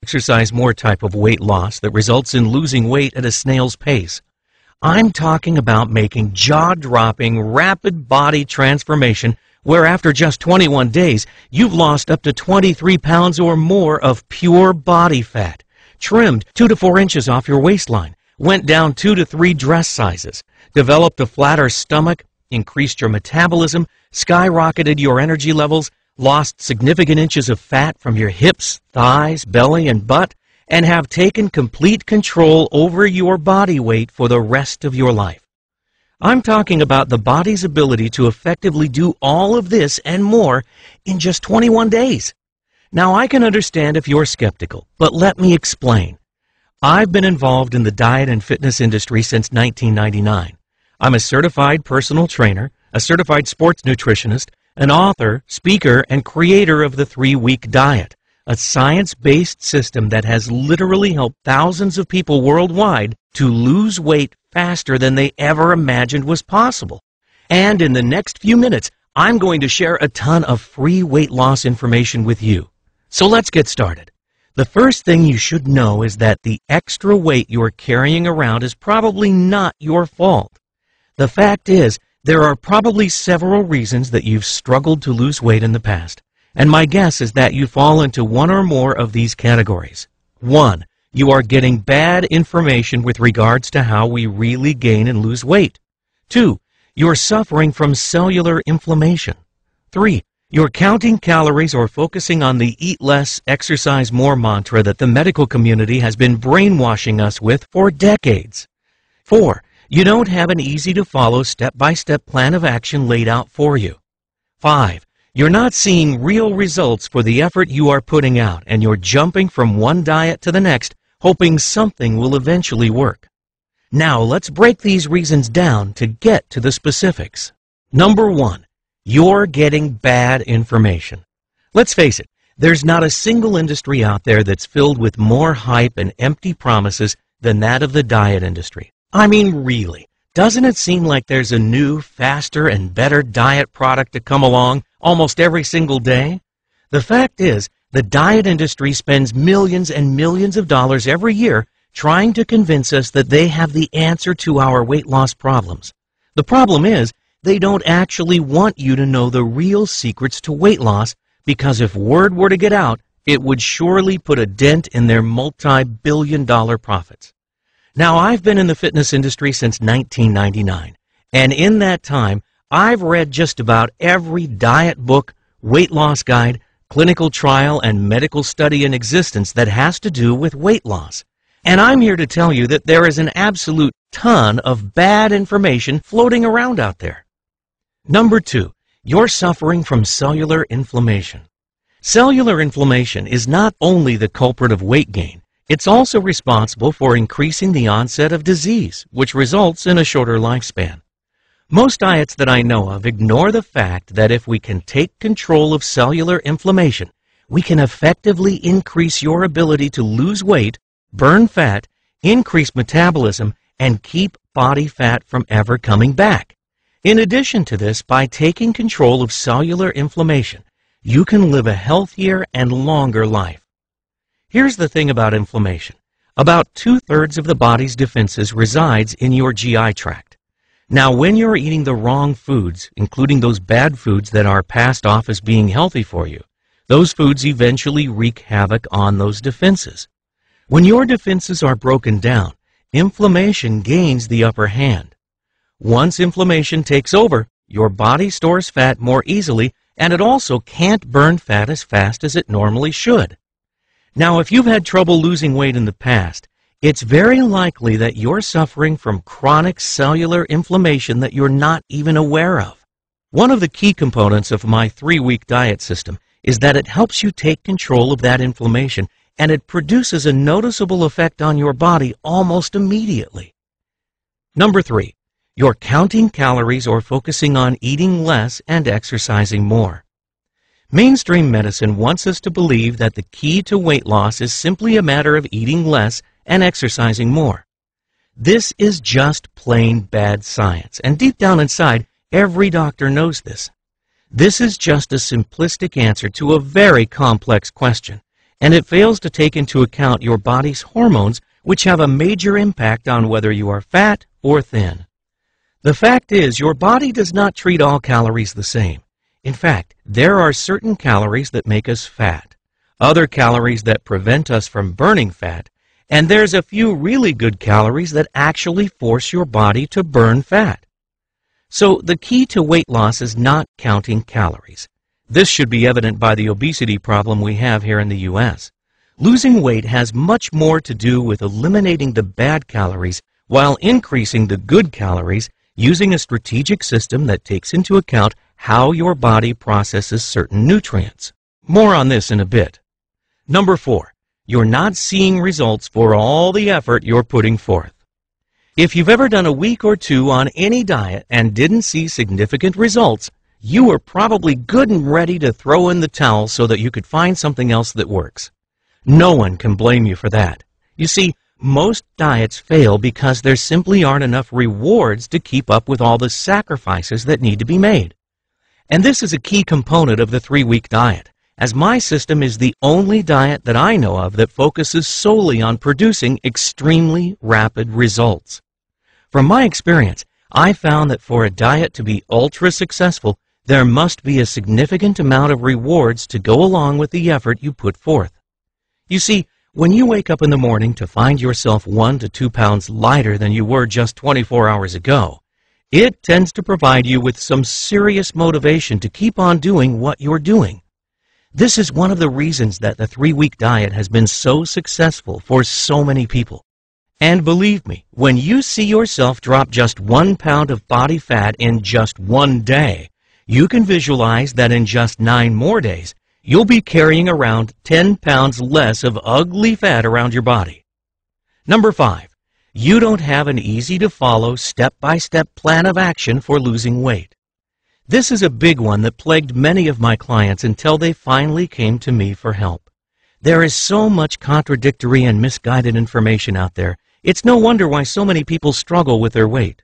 exercise more type of weight loss that results in losing weight at a snail's pace. I'm talking about making jaw-dropping, rapid body transformation where after just 21 days, you've lost up to 23 pounds or more of pure body fat, trimmed 2 to 4 inches off your waistline, went down 2 to 3 dress sizes, developed a flatter stomach, increased your metabolism, skyrocketed your energy levels, lost significant inches of fat from your hips, thighs, belly, and butt, and have taken complete control over your body weight for the rest of your life. I'm talking about the body's ability to effectively do all of this and more in just 21 days. Now, I can understand if you're skeptical, but let me explain. I've been involved in the diet and fitness industry since 1999. I'm a certified personal trainer, a certified sports nutritionist, an author, speaker, and creator of the 3-Week Diet, a science-based system that has literally helped thousands of people worldwide to lose weight faster than they ever imagined was possible. And in the next few minutes, I'm going to share a ton of free weight loss information with you. So let's get started. The first thing you should know is that the extra weight you're carrying around is probably not your fault. The fact is, there are probably several reasons that you've struggled to lose weight in the past, and my guess is that you fall into one or more of these categories. 1. You are getting bad information with regards to how we really gain and lose weight. 2. You're suffering from cellular inflammation. 3. You're counting calories or focusing on the eat less, exercise more mantra that the medical community has been brainwashing us with for decades. 4. You don't have an easy-to-follow step-by-step plan of action laid out for you. 5. You're not seeing real results for the effort you are putting out, and you're jumping from one diet to the next, hoping something will eventually work. Now, let's break these reasons down to get to the specifics. Number 1. You're getting bad information. Let's face it, there's not a single industry out there that's filled with more hype and empty promises than that of the diet industry. I mean, really, doesn't it seem like there's a new, faster, and better diet product to come along almost every single day? The fact is, the diet industry spends millions and millions of dollars every year trying to convince us that they have the answer to our weight loss problems. The problem is, they don't actually want you to know the real secrets to weight loss, because if word were to get out, it would surely put a dent in their multi-billion-dollar profits. Now, I've been in the fitness industry since 1999, and in that time, I've read just about every diet book, weight loss guide, clinical trial, and medical study in existence that has to do with weight loss. And I'm here to tell you that there is an absolute ton of bad information floating around out there. Number 2, you're suffering from cellular inflammation. Cellular inflammation is not only the culprit of weight gain, it's also responsible for increasing the onset of disease, which results in a shorter lifespan. Most diets that I know of ignore the fact that if we can take control of cellular inflammation, we can effectively increase your ability to lose weight, burn fat, increase metabolism, and keep body fat from ever coming back. In addition to this, by taking control of cellular inflammation, you can live a healthier and longer life. Here's the thing about inflammation. About 2/3 of the body's defenses resides in your GI tract. Now, when you're eating the wrong foods, including those bad foods that are passed off as being healthy for you, those foods eventually wreak havoc on those defenses. When your defenses are broken down, inflammation gains the upper hand. Once inflammation takes over, your body stores fat more easily, and it also can't burn fat as fast as it normally should. Now, if you've had trouble losing weight in the past, it's very likely that you're suffering from chronic cellular inflammation that you're not even aware of. One of the key components of my 3-week diet system is that it helps you take control of that inflammation, and it produces a noticeable effect on your body almost immediately. Number 3, you're counting calories or focusing on eating less and exercising more. Mainstream medicine wants us to believe that the key to weight loss is simply a matter of eating less and exercising more. This is just plain bad science, and deep down inside, every doctor knows this. This is just a simplistic answer to a very complex question, and it fails to take into account your body's hormones, which have a major impact on whether you are fat or thin. The fact is, your body does not treat all calories the same. In fact, there are certain calories that make us fat, other calories that prevent us from burning fat, and there's a few really good calories that actually force your body to burn fat. So the key to weight loss is not counting calories. This should be evident by the obesity problem we have here in the U.S. Losing weight has much more to do with eliminating the bad calories while increasing the good calories using a strategic system that takes into account how your body processes certain nutrients. More on this in a bit. Number 4, you're not seeing results for all the effort you're putting forth. If you've ever done a week or two on any diet and didn't see significant results, you were probably good and ready to throw in the towel so that you could find something else that works. No one can blame you for that. You see, most diets fail because there simply aren't enough rewards to keep up with all the sacrifices that need to be made. And this is a key component of the 3-week diet, as my system is the only diet that I know of that focuses solely on producing extremely rapid results. From my experience, I found that for a diet to be ultra successful, there must be a significant amount of rewards to go along with the effort you put forth. You see, when you wake up in the morning to find yourself 1 to 2 pounds lighter than you were just 24 hours ago, it tends to provide you with some serious motivation to keep on doing what you're doing. This is one of the reasons that the 3-week diet has been so successful for so many people. And believe me, when you see yourself drop just 1 pound of body fat in just 1 day, you can visualize that in just 9 more days, you'll be carrying around 10 pounds less of ugly fat around your body. Number 5, you don't have an easy-to-follow, step-by-step plan of action for losing weight. This is a big one that plagued many of my clients until they finally came to me for help. There is so much contradictory and misguided information out there, it's no wonder why so many people struggle with their weight.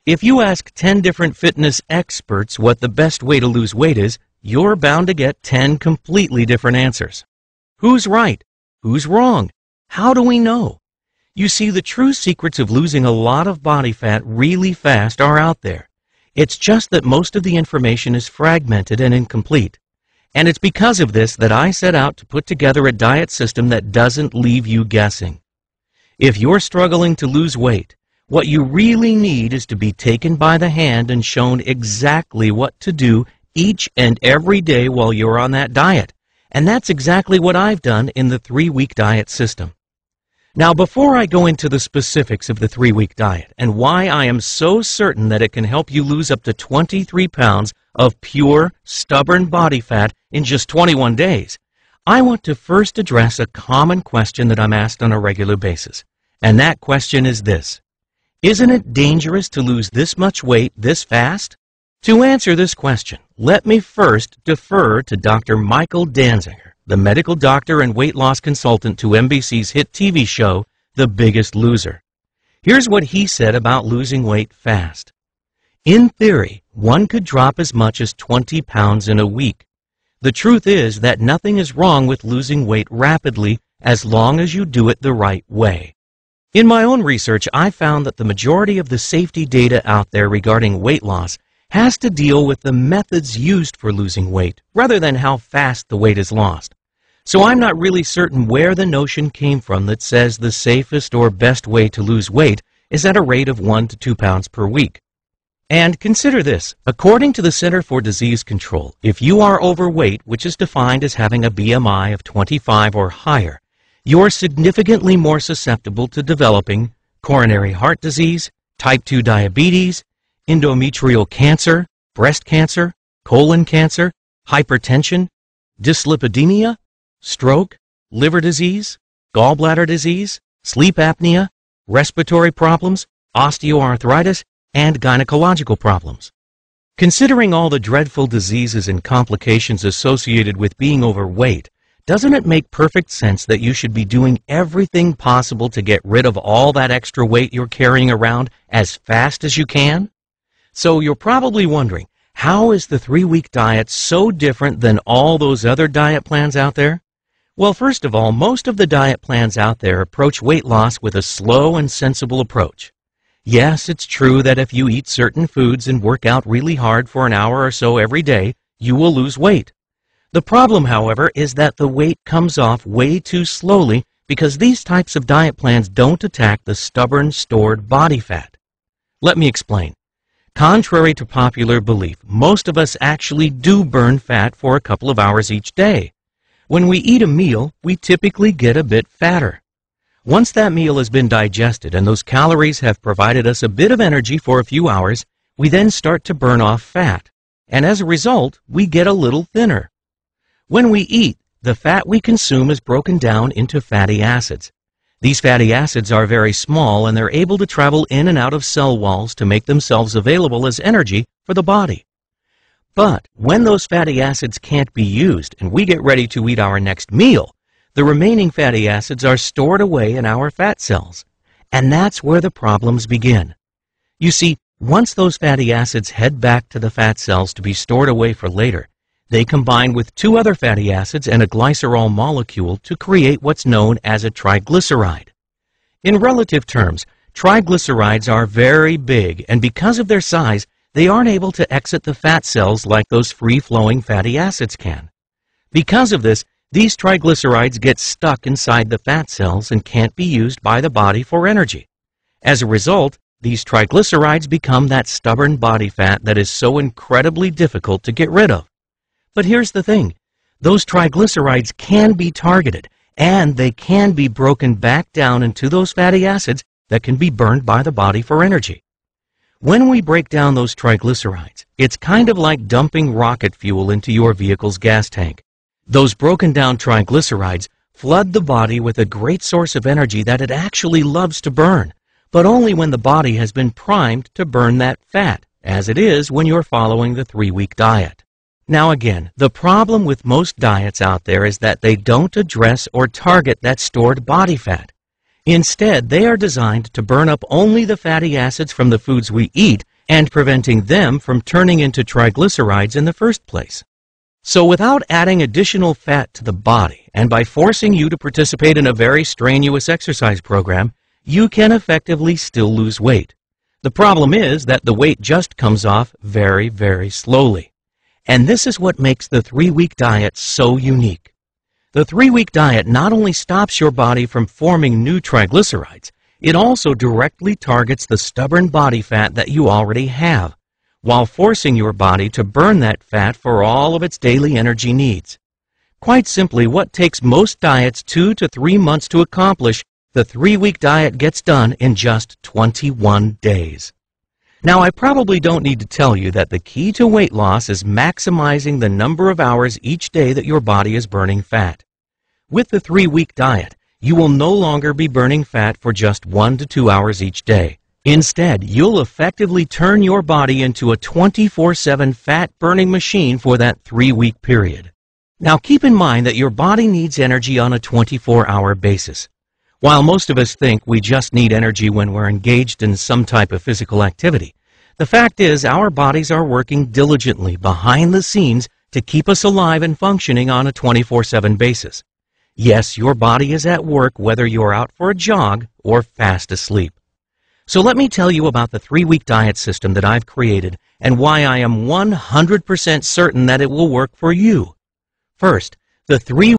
If you ask 10 different fitness experts what the best way to lose weight is, you're bound to get 10 completely different answers. Who's right? Who's wrong? How do we know? You see, the true secrets of losing a lot of body fat really fast are out there. It's just that most of the information is fragmented and incomplete. And it's because of this that I set out to put together a diet system that doesn't leave you guessing. If you're struggling to lose weight, what you really need is to be taken by the hand and shown exactly what to do each and every day while you're on that diet. And that's exactly what I've done in the 3-week diet system. Now, before I go into the specifics of the 3-week diet and why I am so certain that it can help you lose up to 23 pounds of pure, stubborn body fat in just 21 days, I want to first address a common question that I'm asked on a regular basis. And that question is this: isn't it dangerous to lose this much weight this fast? To answer this question, let me first defer to Dr. Michael Danziger, the medical doctor and weight loss consultant to NBC's hit TV show, The Biggest Loser. Here's what he said about losing weight fast. In theory, one could drop as much as 20 pounds in a week. The truth is that nothing is wrong with losing weight rapidly as long as you do it the right way. In my own research, I found that the majority of the safety data out there regarding weight loss has to deal with the methods used for losing weight, rather than how fast the weight is lost. So I'm not really certain where the notion came from that says the safest or best way to lose weight is at a rate of 1 to 2 pounds per week. And consider this, according to the Center for Disease Control, if you are overweight, which is defined as having a BMI of 25 or higher, you're significantly more susceptible to developing coronary heart disease, type 2 diabetes, endometrial cancer, breast cancer, colon cancer, hypertension, dyslipidemia, stroke, liver disease, gallbladder disease, sleep apnea, respiratory problems, osteoarthritis, and gynecological problems. Considering all the dreadful diseases and complications associated with being overweight, doesn't it make perfect sense that you should be doing everything possible to get rid of all that extra weight you're carrying around as fast as you can? So you're probably wondering, how is the 3-week diet so different than all those other diet plans out there? Well, first of all, most of the diet plans out there approach weight loss with a slow and sensible approach. Yes, it's true that if you eat certain foods and work out really hard for an hour or so every day, you will lose weight. The problem, however, is that the weight comes off way too slowly because these types of diet plans don't attack the stubborn, stored body fat. Let me explain. Contrary to popular belief, most of us actually do burn fat for a couple of hours each day. When we eat a meal, we typically get a bit fatter. Once that meal has been digested and those calories have provided us a bit of energy for a few hours, we then start to burn off fat, and as a result, we get a little thinner. When we eat, the fat we consume is broken down into fatty acids. These fatty acids are very small and they're able to travel in and out of cell walls to make themselves available as energy for the body. But when those fatty acids can't be used and we get ready to eat our next meal, the remaining fatty acids are stored away in our fat cells. And that's where the problems begin. You see, once those fatty acids head back to the fat cells to be stored away for later, they combine with two other fatty acids and a glycerol molecule to create what's known as a triglyceride. In relative terms, triglycerides are very big, and because of their size, they aren't able to exit the fat cells like those free-flowing fatty acids can. Because of this, these triglycerides get stuck inside the fat cells and can't be used by the body for energy. As a result, these triglycerides become that stubborn body fat that is so incredibly difficult to get rid of. But here's the thing. Those triglycerides can be targeted, and they can be broken back down into those fatty acids that can be burned by the body for energy. When we break down those triglycerides, it's kind of like dumping rocket fuel into your vehicle's gas tank. Those broken down triglycerides flood the body with a great source of energy that it actually loves to burn, but only when the body has been primed to burn that fat, as it is when you're following the 3-week diet. Now again, the problem with most diets out there is that they don't address or target that stored body fat. Instead, they are designed to burn up only the fatty acids from the foods we eat and preventing them from turning into triglycerides in the first place. So without adding additional fat to the body and by forcing you to participate in a very strenuous exercise program, you can effectively still lose weight. The problem is that the weight just comes off very, very slowly. And this is what makes the 3-week diet so unique. The 3-week diet not only stops your body from forming new triglycerides, it also directly targets the stubborn body fat that you already have, while forcing your body to burn that fat for all of its daily energy needs. Quite simply, what takes most diets 2 to 3 months to accomplish, the 3-week diet gets done in just 21 days. Now, I probably don't need to tell you that the key to weight loss is maximizing the number of hours each day that your body is burning fat. With the 3-week diet, you will no longer be burning fat for just 1 to 2 hours each day. Instead, you'll effectively turn your body into a 24/7 fat-burning machine for that 3-week period. Now, keep in mind that your body needs energy on a 24-hour basis. While most of us think we just need energy when we're engaged in some type of physical activity, the fact is our bodies are working diligently behind the scenes to keep us alive and functioning on a 24/7 basis. Yes, your body is at work whether you're out for a jog or fast asleep. So let me tell you about the 3-week diet system that I've created and why I am 100% certain that it will work for you. First, the 3